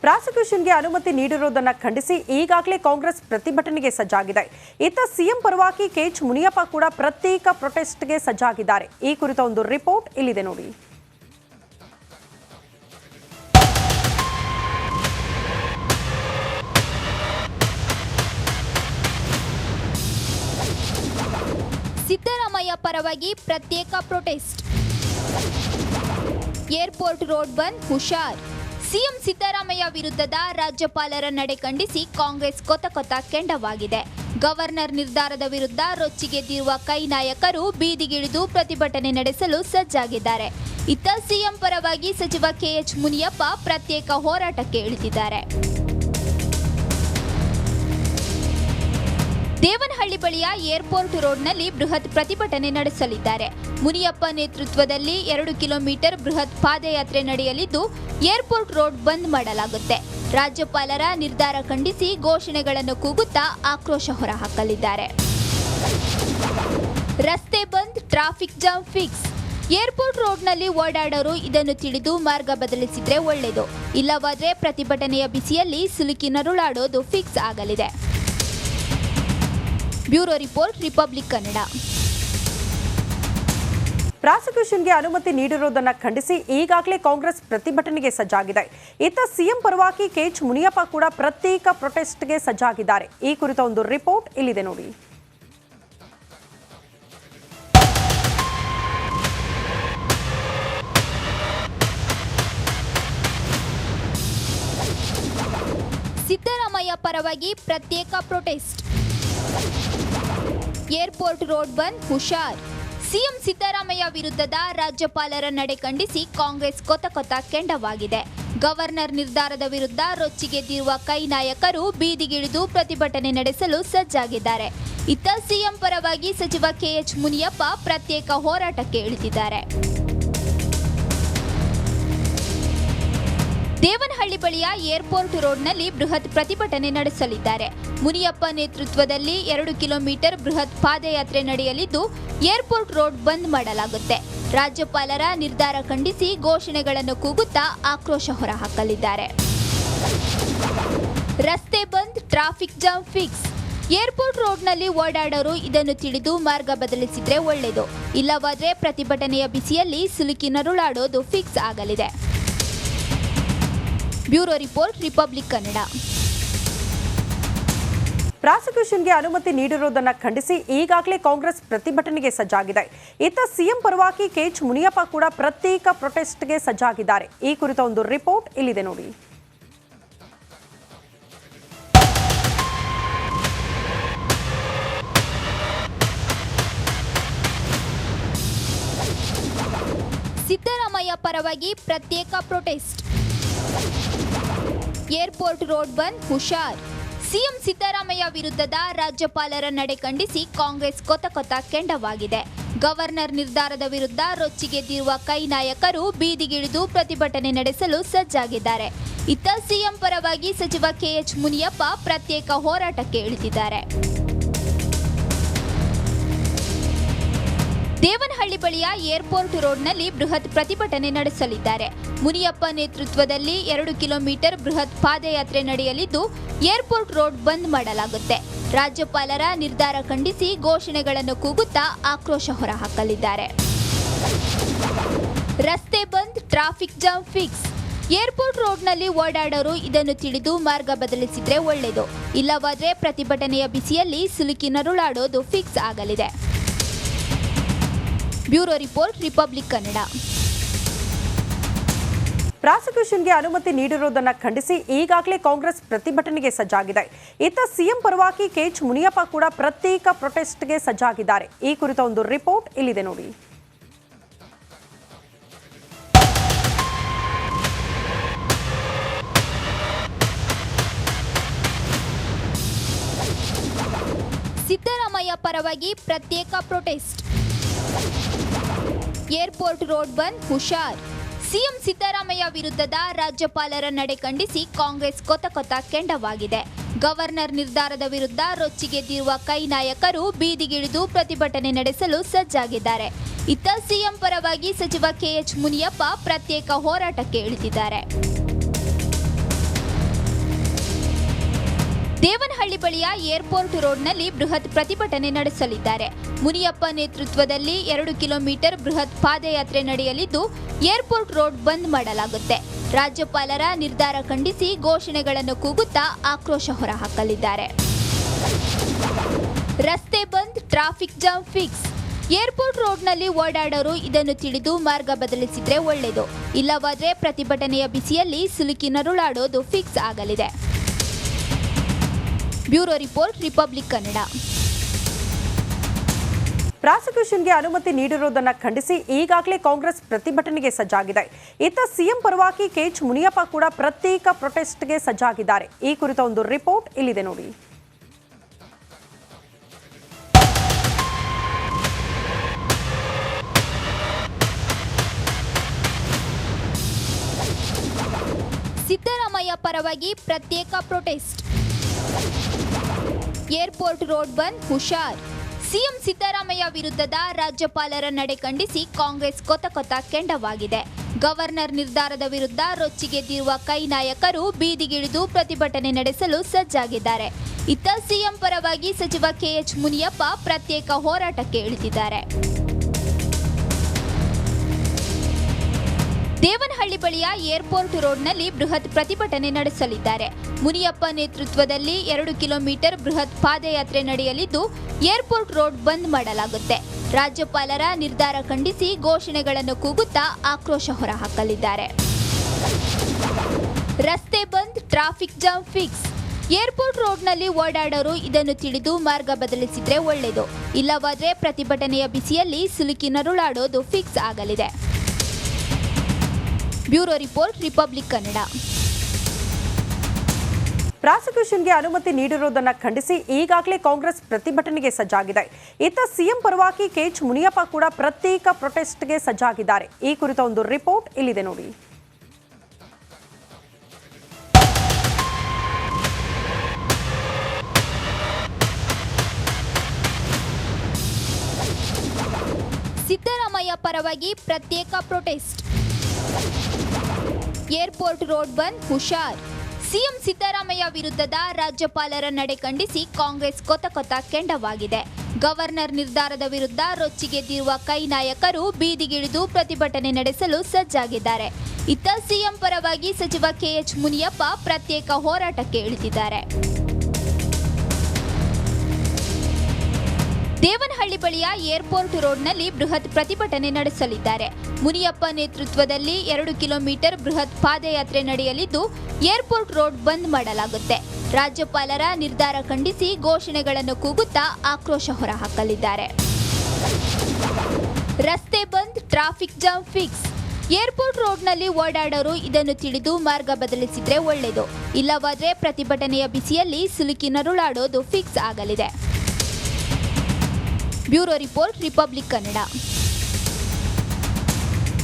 ಪ್ರಾಸಿಕ್ಯೂಷನ್ಗೆ ಅನುಮತಿ ನೀಡಿರುವುದನ್ನು ಖಂಡಿಸಿ ಈಗಾಗಲೇ ಕಾಂಗ್ರೆಸ್ ಪ್ರತಿಭಟನೆಗೆ ಸಜ್ಜಾಗಿದೆ. ಇತ್ತ ಸಿಎಂ ಪರವಾಗಿ ಕೆಎಚ್ ಮುನಿಯಪ್ಪ ಕೂಡ ಪ್ರತ್ಯೇಕ ಪ್ರೊಟೆಸ್ಟ್ಗೆ ಸಜ್ಜಾಗಿದ್ದಾರೆ. ಈ ಕುರಿತ ಒಂದು ರಿಪೋರ್ಟ್ ಇಲ್ಲಿದೆ ನೋಡಿ. ಸಿದ್ದರಾಮಯ್ಯ ಪರವಾಗಿ ಪ್ರತ್ಯೇಕ ಪ್ರೊಟೆಸ್ಟ್. ಏರ್ಪೋರ್ಟ್ ರೋಡ್ ಬಂದ್ ಹುಷಾರ್. ಸಿಎಂ ಸಿದ್ದರಾಮಯ್ಯ ವಿರುದ್ಧದ ರಾಜ್ಯಪಾಲರ ನಡೆ ಖಂಡಿಸಿ ಕಾಂಗ್ರೆಸ್ ಕೊತ ಕೆಂಡವಾಗಿದೆ. ಗವರ್ನರ್ ನಿರ್ಧಾರದ ವಿರುದ್ಧ ರೊಚ್ಚಿಗೆದ್ದಿರುವ ಕೈ ನಾಯಕರು ಬೀದಿಗಿಳಿದು ಪ್ರತಿಭಟನೆ ನಡೆಸಲು ಸಜ್ಜಾಗಿದ್ದಾರೆ. ಇತ್ತ ಸಿಎಂ ಪರವಾಗಿ ಸಚಿವ ಕೆಎಚ್ ಮುನಿಯಪ್ಪ ಪ್ರತ್ಯೇಕ ಹೋರಾಟಕ್ಕೆ ಇಳಿದಿದ್ದಾರೆ. ದೇವನಹಳ್ಳಿ ಬಳಿಯ ಏರ್ಪೋರ್ಟ್ ರೋಡ್ನಲ್ಲಿ ಬೃಹತ್ ಪ್ರತಿಭಟನೆ ನಡೆಸಲಿದ್ದಾರೆ. ಮುನಿಯಪ್ಪ ನೇತೃತ್ವದಲ್ಲಿ 2 ಕಿಲೋಮೀಟರ್ ಬೃಹತ್ ಪಾದಯಾತ್ರೆ ನಡೆಯಲಿದ್ದು ಏರ್ಪೋರ್ಟ್ ರೋಡ್ ಬಂದ್ ಮಾಡಲಾಗುತ್ತೆ. ರಾಜ್ಯಪಾಲರ ನಿರ್ಧಾರ ಖಂಡಿಸಿ ಘೋಷಣೆಗಳನ್ನು ಕೂಗುತ್ತಾ ಆಕ್ರೋಶ ಹೊರಹಾಕಲಿದ್ದಾರೆ. ರಸ್ತೆ bandh, traffic jam fix. Airport ರೋಡ್ನಲ್ಲಿ ಓಡಾಡೋರು ಇದನ್ನು ತಿಳಿದು ಮಾರ್ಗ ಬದಲಿಸಿದ್ರೆ ಒಳ್ಳೆಯದು. ಇಲ್ಲವಾದ್ರೆ ಪ್ರತಿಭಟನೆಯ ಬಿಸಿಯಲ್ಲಿ ಸಿಲುಕಿ ನರುಳಾಡೋದು ಫಿಕ್ಸ್ ಆಗಲಿದೆ. Bureau report, Republic Kannada. ಪ್ರಾಸಿಕ್ಯೂಷನ್ಗೆ ಅನುಮತಿ ನೀಡಿರುವುದನ್ನು ಖಂಡಿಸಿ ಈಗಾಗಲೇ ಕಾಂಗ್ರೆಸ್ ಪ್ರತಿಭಟನೆಗೆ ಸಜ್ಜಾಗಿದೆ. ಇತ್ತ ಸಿಎಂ ಪರವಾಗಿ ಕೆಎಚ್ ಮುನಿಯಪ್ಪ ಕೂಡ ಪ್ರತ್ಯೇಕ ಪ್ರೊಟೆಸ್ಟ್ಗೆ ಸಜ್ಜಾಗಿದ್ದಾರೆ. ಈ ಕುರಿತ ಒಂದು ರಿಪೋರ್ಟ್ ಇಲ್ಲಿದೆ ನೋಡಿ. ಸಿದ್ದರಾಮಯ್ಯ ಪರವಾಗಿ ಪ್ರತ್ಯೇಕ ಪ್ರೊಟೆಸ್ಟ್. ಏರ್ಪೋರ್ಟ್ ರೋಡ್ ಬಂದ್ ಹುಷಾರ್. ಸಿಎಂ ಸಿದ್ದರಾಮಯ್ಯ ವಿರುದ್ಧದ ರಾಜ್ಯಪಾಲರ ನಡೆ ಖಂಡಿಸಿ ಕಾಂಗ್ರೆಸ್ ಕೊತ ಕೆಂಡವಾಗಿದೆ. ಗವರ್ನರ್ ನಿರ್ಧಾರದ ವಿರುದ್ಧ ರೊಚ್ಚಿಗೆದ್ದಿರುವ ಕೈ ನಾಯಕರು ಬೀದಿಗಿಳಿದು ಪ್ರತಿಭಟನೆ ನಡೆಸಲು ಸಜ್ಜಾಗಿದ್ದಾರೆ. ಇತ್ತ ಸಿಎಂ ಪರವಾಗಿ ಸಚಿವ ಕೆಎಚ್ ಮುನಿಯಪ್ಪ ಪ್ರತ್ಯೇಕ ಹೋರಾಟಕ್ಕೆ ಇಳಿದಿದ್ದಾರೆ. ದೇವನಹಳ್ಳಿ ಬಳಿಯ ಏರ್ಪೋರ್ಟ್ ರೋಡ್ನಲ್ಲಿ ಬೃಹತ್ ಪ್ರತಿಭಟನೆ ನಡೆಸಲಿದ್ದಾರೆ. ಮುನಿಯಪ್ಪ ನೇತೃತ್ವದಲ್ಲಿ 2 ಕಿಲೋಮೀಟರ್ ಬೃಹತ್ ಪಾದಯಾತ್ರೆ ನಡೆಯಲಿದ್ದು ಏರ್ಪೋರ್ಟ್ ರೋಡ್ ಬಂದ್ ಮಾಡಲಾಗುತ್ತೆ. ರಾಜ್ಯಪಾಲರ ನಿರ್ಧಾರ ಖಂಡಿಸಿ ಘೋಷಣೆಗಳನ್ನು ಕೂಗುತ್ತಾ ಆಕ್ರೋಶ ಹೊರಹಾಕಲಿದ್ದಾರೆ. ರಸ್ತೆ bandh, traffic jam fix. Airport ರೋಡ್ನಲ್ಲಿ ಓಡಾಡೋರು ಇದನ್ನು ತಿಳಿದು ಮಾರ್ಗ ಬದಲಿಸಿದ್ರೆ ಒಳ್ಳೆಯದು. ಇಲ್ಲವಾದ್ರೆ ಪ್ರತಿಭಟನೆಯ ಬಿಸಿಯಲ್ಲಿ ಸಿಲುಕಿ ನರುಳಾಡೋದು ಫಿಕ್ಸ್ ಆಗಲಿದೆ. Bureau report, Republic Kannada. ಪ್ರಾಸಿಕ್ಯೂಷನ್ಗೆ ಅನುಮತಿ ನೀಡಿರುವುದನ್ನು ಖಂಡಿಸಿ ಈಗಾಗಲೇ ಕಾಂಗ್ರೆಸ್ ಪ್ರತಿಭಟನೆಗೆ ಸಜ್ಜಾಗಿದೆ. ಇತ್ತ ಸಿಎಂ ಪರವಾಗಿ ಕೆಎಚ್ ಮುನಿಯಪ್ಪ ಕೂಡ ಪ್ರತ್ಯೇಕ ಪ್ರೊಟೆಸ್ಟ್ಗೆ ಸಜ್ಜಾಗಿದ್ದಾರೆ. ಈ ಕುರಿತ ಒಂದು ರಿಪೋರ್ಟ್ ಇಲ್ಲಿದೆ ನೋಡಿ. ಸಿದ್ದರಾಮಯ್ಯ ಪರವಾಗಿ ಪ್ರತ್ಯೇಕ ಪ್ರೊಟೆಸ್ಟ್. ಏರ್ಪೋರ್ಟ್ ರೋಡ್ ಬಂದ್ ಹುಷಾರ್. ಸಿಎಂ ಸಿದ್ದರಾಮಯ್ಯ ವಿರುದ್ಧದ ರಾಜ್ಯಪಾಲರ ನಡೆ ಖಂಡಿಸಿ ಕಾಂಗ್ರೆಸ್ ಕೊತ ಕೆಂಡವಾಗಿದೆ. ಗವರ್ನರ್ ನಿರ್ಧಾರದ ವಿರುದ್ಧ ರೊಚ್ಚಿಗೆದ್ದಿರುವ ಕೈ ನಾಯಕರು ಬೀದಿಗಿಳಿದು ಪ್ರತಿಭಟನೆ ನಡೆಸಲು ಸಜ್ಜಾಗಿದ್ದಾರೆ. ಇತ್ತ ಸಿಎಂ ಪರವಾಗಿ ಸಚಿವ ಕೆಎಚ್ ಮುನಿಯಪ್ಪ ಪ್ರತ್ಯೇಕ ಹೋರಾಟಕ್ಕೆ ಇಳಿದಿದ್ದಾರೆ. ದೇವನಹಳ್ಳಿ ಬಳಿಯ ಏರ್ಪೋರ್ಟ್ ರೋಡ್ನಲ್ಲಿ ಬೃಹತ್ ಪ್ರತಿಭಟನೆ ನಡೆಸಲಿದ್ದಾರೆ. ಮುನಿಯಪ್ಪ ನೇತೃತ್ವದಲ್ಲಿ 2 ಕಿಲೋಮೀಟರ್ ಬೃಹತ್ ಪಾದಯಾತ್ರೆ ನಡೆಯಲಿದ್ದು ಏರ್ಪೋರ್ಟ್ ರೋಡ್ ಬಂದ್ ಮಾಡಲಾಗುತ್ತೆ. ರಾಜ್ಯಪಾಲರ ನಿರ್ಧಾರ ಖಂಡಿಸಿ ಘೋಷಣೆಗಳನ್ನು ಕೂಗುತ್ತಾ ಆಕ್ರೋಶ ಹೊರಹಾಕಲಿದ್ದಾರೆ. ರಸ್ತೆ bandh, traffic jam fix. Airport ರೋಡ್ನಲ್ಲಿ ಓಡಾಡೋರು ಇದನ್ನು ತಿಳಿದು ಮಾರ್ಗ ಬದಲಿಸಿದ್ರೆ ಒಳ್ಳೆಯದು. ಇಲ್ಲವಾದ್ರೆ ಪ್ರತಿಭಟನೆಯ ಬಿಸಿಯಲ್ಲಿ ಸಿಲುಕಿ ನರುಳಾಡೋದು ಫಿಕ್ಸ್ ಆಗಲಿದೆ. Bureau report, Republic Kannada. ಪ್ರಾಸಿಕ್ಯೂಷನ್ಗೆ ಅನುಮತಿ ನೀಡಿರುವುದನ್ನು ಖಂಡಿಸಿ ಈಗಾಗಲೇ ಕಾಂಗ್ರೆಸ್ ಪ್ರತಿಭಟನೆಗೆ ಸಜ್ಜಾಗಿದೆ. ಇತ್ತ ಸಿಎಂ ಪರವಾಗಿ ಕೆಎಚ್ ಮುನಿಯಪ್ಪ ಕೂಡ ಪ್ರತ್ಯೇಕ ಪ್ರೊಟೆಸ್ಟ್ಗೆ ಸಜ್ಜಾಗಿದ್ದಾರೆ. ಈ ಕುರಿತ ಒಂದು ರಿಪೋರ್ಟ್ ಇಲ್ಲಿದೆ ನೋಡಿ. ಸಿದ್ದರಾಮಯ್ಯ ಪರವಾಗಿ ಪ್ರತ್ಯೇಕ ಪ್ರೊಟೆಸ್ಟ್. ಏರ್ಪೋರ್ಟ್ ರೋಡ್ ಬಂದ್ ಹುಷಾರ್. ಸಿಎಂ ಸಿದ್ದರಾಮಯ್ಯ ವಿರುದ್ಧದ ರಾಜ್ಯಪಾಲರ ನಡೆ ಖಂಡಿಸಿ ಕಾಂಗ್ರೆಸ್ ಕೊತ ಕೆಂಡವಾಗಿದೆ. ಗವರ್ನರ್ ನಿರ್ಧಾರದ ವಿರುದ್ಧ ರೊಚ್ಚಿಗೆದ್ದಿರುವ ಕೈ ನಾಯಕರು ಬೀದಿಗಿಳಿದು ಪ್ರತಿಭಟನೆ ನಡೆಸಲು ಸಜ್ಜಾಗಿದ್ದಾರೆ. ಇತ್ತ ಸಿಎಂ ಪರವಾಗಿ ಸಚಿವ ಕೆಎಚ್ ಮುನಿಯಪ್ಪ ಪ್ರತ್ಯೇಕ ಹೋರಾಟಕ್ಕೆ ಇಳಿದಿದ್ದಾರೆ. ದೇವನಹಳ್ಳಿ ಬಳಿಯ ಏರ್ಪೋರ್ಟ್ ರೋಡ್ನಲ್ಲಿ ಬೃಹತ್ ಪ್ರತಿಭಟನೆ ನಡೆಸಲಿದ್ದಾರೆ. ಮುನಿಯಪ್ಪ ನೇತೃತ್ವದಲ್ಲಿ 2 ಕಿಲೋಮೀಟರ್ ಬೃಹತ್ ಪಾದಯಾತ್ರೆ ನಡೆಯಲಿದ್ದು ಏರ್ಪೋರ್ಟ್ ರೋಡ್ ಬಂದ್ ಮಾಡಲಾಗುತ್ತೆ. ರಾಜ್ಯಪಾಲರ ನಿರ್ಧಾರ ಖಂಡಿಸಿ ಘೋಷಣೆಗಳನ್ನು ಕೂಗುತ್ತಾ ಆಕ್ರೋಶ ಹೊರಹಾಕಲಿದ್ದಾರೆ. ರಸ್ತೆ bandh, traffic jam fix. Airport ರೋಡ್ನಲ್ಲಿ ಓಡಾಡೋರು ಇದನ್ನು ತಿಳಿದು ಮಾರ್ಗ ಬದಲಿಸಿದ್ರೆ ಒಳ್ಳೆಯದು. ಇಲ್ಲವಾದ್ರೆ ಪ್ರತಿಭಟನೆಯ ಬಿಸಿಯಲ್ಲಿ ಸಿಲುಕಿ ನರುಳಾಡೋದು ಫಿಕ್ಸ್ ಆಗಲಿದೆ. Bureau report, Republic Kannada. ಪ್ರಾಸಿಕ್ಯೂಷನ್ಗೆ ಅನುಮತಿ ನೀಡಿರುವುದನ್ನು ಖಂಡಿಸಿ ಈಗಾಗಲೇ ಕಾಂಗ್ರೆಸ್ ಪ್ರತಿಭಟನೆಗೆ ಸಜ್ಜಾಗಿದೆ. ಇತ್ತ ಸಿಎಂ ಪರವಾಗಿ ಕೆಎಚ್ ಮುನಿಯಪ್ಪ ಕೂಡ ಪ್ರತ್ಯೇಕ ಪ್ರೊಟೆಸ್ಟ್ಗೆ ಸಜ್ಜಾಗಿದ್ದಾರೆ. ಈ ಕುರಿತ ಒಂದು ರಿಪೋರ್ಟ್ ಇಲ್ಲಿದೆ ನೋಡಿ. ಸಿದ್ದರಾಮಯ್ಯ ಪರವಾಗಿ ಪ್ರತ್ಯೇಕ ಪ್ರೊಟೆಸ್ಟ್. ಏರ್ಪೋರ್ಟ್ ರೋಡ್ ಬಂದ್, ಹುಷಾರ್. ಸಿಎಂ ಸಿದ್ದರಾಮಯ್ಯ ವಿರುದ್ಧದ ರಾಜ್ಯಪಾಲರ ನಡೆ ಖಂಡಿಸಿ ಕಾಂಗ್ರೆಸ್ ಕೊತ ಕೆಂಡವಾಗಿದೆ. ಗವರ್ನರ್ ನಿರ್ಧಾರದ ವಿರುದ್ಧ ರೊಚ್ಚಿಗೆದ್ದಿರುವ ಕೈ ನಾಯಕರು ಬೀದಿಗಿಳಿದು ಪ್ರತಿಭಟನೆ ನಡೆಸಲು ಸಜ್ಜಾಗಿದ್ದಾರೆ. ಇತ್ತ ಸಿಎಂ ಪರವಾಗಿ ಸಚಿವ ಕೆಎಚ್ ಮುನಿಯಪ್ಪ ಪ್ರತ್ಯೇಕ ಹೋರಾಟಕ್ಕೆ ಇಳಿದಿದ್ದಾರೆ. ದೇವನಹಳ್ಳಿ ಬಳಿಯ ಏರ್ಪೋರ್ಟ್ ರೋಡ್ನಲ್ಲಿ ಬೃಹತ್ ಪ್ರತಿಭಟನೆ ನಡೆಸಲಿದ್ದಾರೆ. ಮುನಿಯಪ್ಪ ನೇತೃತ್ವದಲ್ಲಿ 2 ಕಿಲೋಮೀಟರ್ ಬೃಹತ್ ಪಾದಯಾತ್ರೆ ನಡೆಯಲಿದ್ದು ಏರ್ಪೋರ್ಟ್ ರೋಡ್ ಬಂದ್ ಮಾಡಲಾಗುತ್ತೆ. ರಾಜ್ಯಪಾಲರ ನಿರ್ಧಾರ ಖಂಡಿಸಿ ಘೋಷಣೆಗಳನ್ನು ಕೂಗುತ್ತಾ ಆಕ್ರೋಶ ಹೊರಹಾಕಲಿದ್ದಾರೆ. ರಸ್ತೆ bandh, traffic jam fix. Airport ರೋಡ್ನಲ್ಲಿ ಓಡಾಡೋರು ಇದನ್ನು ತಿಳಿದು ಮಾರ್ಗ ಬದಲಿಸಿದ್ರೆ ಒಳ್ಳೆಯದು. ಇಲ್ಲವಾದ್ರೆ ಪ್ರತಿಭಟನೆಯ ಬಿಸಿಯಲ್ಲಿ ಸಿಲುಕಿ ನರುಳಾಡೋದು ಫಿಕ್ಸ್ ಆಗಲಿದೆ. Bureau report, Republic Kannada. ಪ್ರಾಸಿಕ್ಯೂಷನ್ಗೆ ಅನುಮತಿ ನೀಡಿರುವುದನ್ನು ಖಂಡಿಸಿ ಈಗಾಗಲೇ ಕಾಂಗ್ರೆಸ್ ಪ್ರತಿಭಟನೆಗೆ ಸಜ್ಜಾಗಿದೆ. ಇತ್ತ ಸಿಎಂ ಪರವಾಗಿ ಕೆಎಚ್ ಮುನಿಯಪ್ಪ ಕೂಡ ಪ್ರತ್ಯೇಕ ಪ್ರೊಟೆಸ್ಟ್ಗೆ ಸಜ್ಜಾಗಿದ್ದಾರೆ. ಈ ಕುರಿತ ಒಂದು ರಿಪೋರ್ಟ್ ಇಲ್ಲಿದೆ ನೋಡಿ. ಸಿದ್ದರಾಮಯ್ಯ ಪರವಾಗಿ ಪ್ರತ್ಯೇಕ ಪ್ರೊಟೆಸ್ಟ್. ಏರ್ಪೋರ್ಟ್ ರೋಡ್ ಬಂದ್, ಹುಷಾರ್. ಸಿಎಂ ಸಿದ್ದರಾಮಯ್ಯ ವಿರುದ್ಧದ ರಾಜ್ಯಪಾಲರ ನಡೆ ಖಂಡಿಸಿ ಕಾಂಗ್ರೆಸ್ ಕೊತ ಕೆಂಡವಾಗಿದೆ. ಗವರ್ನರ್ ನಿರ್ಧಾರದ ವಿರುದ್ಧ ರೊಚ್ಚಿಗೆದ್ದಿರುವ ಕೈ ನಾಯಕರು ಬೀದಿಗಿಳಿದು ಪ್ರತಿಭಟನೆ ನಡೆಸಲು ಸಜ್ಜಾಗಿದ್ದಾರೆ. ಇತ್ತ ಸಿಎಂ ಪರವಾಗಿ ಸಚಿವ ಕೆಎಚ್ ಮುನಿಯಪ್ಪ ಪ್ರತ್ಯೇಕ ಹೋರಾಟಕ್ಕೆ ಇಳಿದಿದ್ದಾರೆ. ದೇವನಹಳ್ಳಿ ಬಳಿಯ ಏರ್ಪೋರ್ಟ್ ರೋಡ್ನಲ್ಲಿ ಬೃಹತ್ ಪ್ರತಿಭಟನೆ ನಡೆಸಲಿದ್ದಾರೆ. ಮುನಿಯಪ್ಪ ನೇತೃತ್ವದಲ್ಲಿ 2 ಕಿಲೋಮೀಟರ್ ಬೃಹತ್ ಪಾದಯಾತ್ರೆ ನಡೆಯಲಿದ್ದು ಏರ್ಪೋರ್ಟ್ ರೋಡ್ ಬಂದ್ ಮಾಡಲಾಗುತ್ತೆ. ರಾಜ್ಯಪಾಲರ ನಿರ್ಧಾರ ಖಂಡಿಸಿ ಘೋಷಣೆಗಳನ್ನು ಕೂಗುತ್ತಾ ಆಕ್ರೋಶ ಹೊರಹಾಕಲಿದ್ದಾರೆ. ರಸ್ತೆ bandh, traffic jam fix. Airport ರೋಡ್ನಲ್ಲಿ ಓಡಾಡೋರು ಇದನ್ನು ತಿಳಿದು ಮಾರ್ಗ ಬದಲಿಸಿದ್ರೆ ಒಳ್ಳೆಯದು. ಇಲ್ಲವಾದ್ರೆ ಪ್ರತಿಭಟನೆಯ ಬಿಸಿಯಲ್ಲಿ ಸಿಲುಕಿ ನರುಳಾಡೋದು ಫಿಕ್ಸ್ ಆಗಲಿದೆ. Bureau report, Republic Kannada.